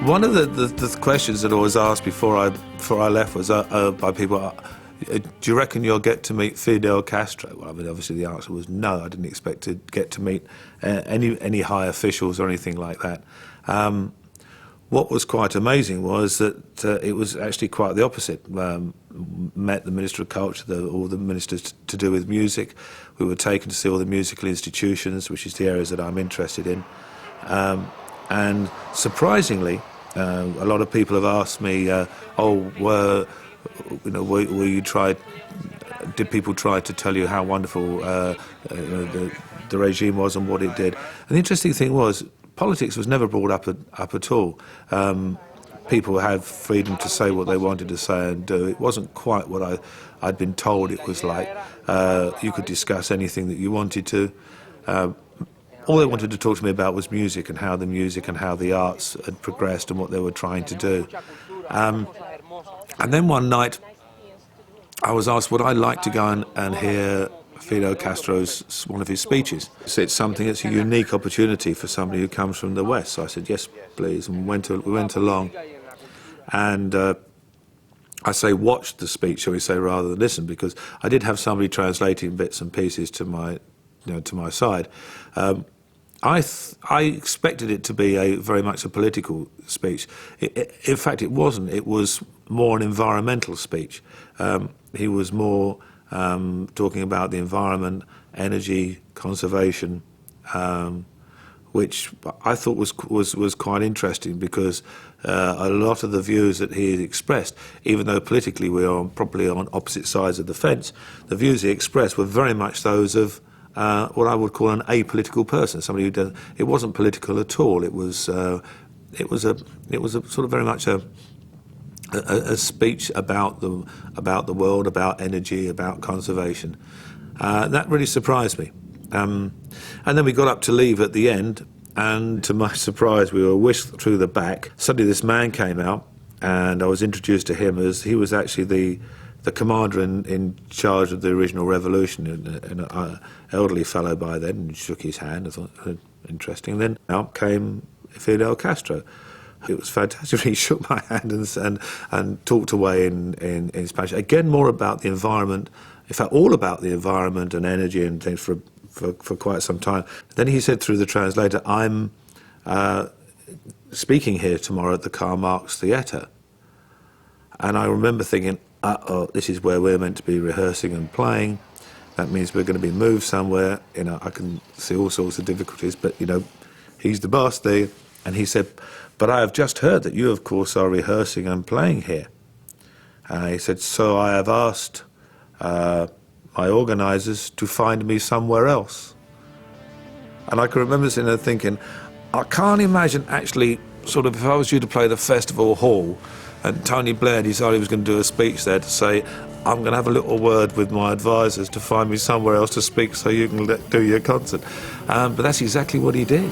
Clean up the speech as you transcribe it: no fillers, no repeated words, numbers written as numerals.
One of the questions that I was asked before I left was by people, do you reckon you'll get to meet Fidel Castro? Well, I mean, obviously the answer was no. I didn't expect to get to meet any high officials or anything like that. What was quite amazing was that it was actually quite the opposite. Met the Minister of Culture, all the ministers to do with music. We were taken to see all the musical institutions, which is the areas that I'm interested in. And surprisingly, a lot of people have asked me, did people try to tell you how wonderful the regime was and what it did? And the interesting thing was, politics was never brought up at all. People had freedom to say what they wanted to say and do. It wasn't quite what I'd been told it was like. You could discuss anything that you wanted to. All they wanted to talk to me about was music and how the arts had progressed and what they were trying to do. And then one night I was asked would I like to go and hear Fidel Castro's, one of his speeches. It's something that's a unique opportunity for somebody who comes from the West. So I said, yes, please, and we went along. And I say watched the speech, shall we say, rather than listen, because I did have somebody translating bits and pieces to my side. I expected it to be very much a political speech. In fact, it wasn't. It was more an environmental speech. He was more talking about the environment, energy, conservation, which I thought was quite interesting because a lot of the views that he expressed, even though politically we are probably on opposite sides of the fence, the views he expressed were very much those of what I would call an apolitical person, somebody who does. It wasn't political at all. It was a sort of very much a speech about the world, about energy, about conservation. That really surprised me. And then we got up to leave at the end, and to my surprise, we were whisked through the back. Suddenly, this man came out, and I was introduced to him as he was actually the commander in charge of the original revolution, an elderly fellow by then, and shook his hand. I thought, interesting. And then out came Fidel Castro. It was fantastic. He shook my hand and talked away in Spanish. Again, more about the environment, in fact, all about the environment and energy and things for quite some time. Then he said through the translator, I'm speaking here tomorrow at the Karl Marx Theatre. And I remember thinking, this is where we're meant to be rehearsing and playing. That means we're going to be moved somewhere. I can see all sorts of difficulties, but, he's the boss there. And he said, but I have just heard that you, of course, are rehearsing and playing here. He said, so I have asked my organisers to find me somewhere else. And I can remember sitting there thinking, I can't imagine actually, sort of, if I was due to play the Festival Hall, and Tony Blair decided he was going to do a speech there to say, I'm going to have a little word with my advisors to find me somewhere else to speak so you can do your concert. But that's exactly what he did.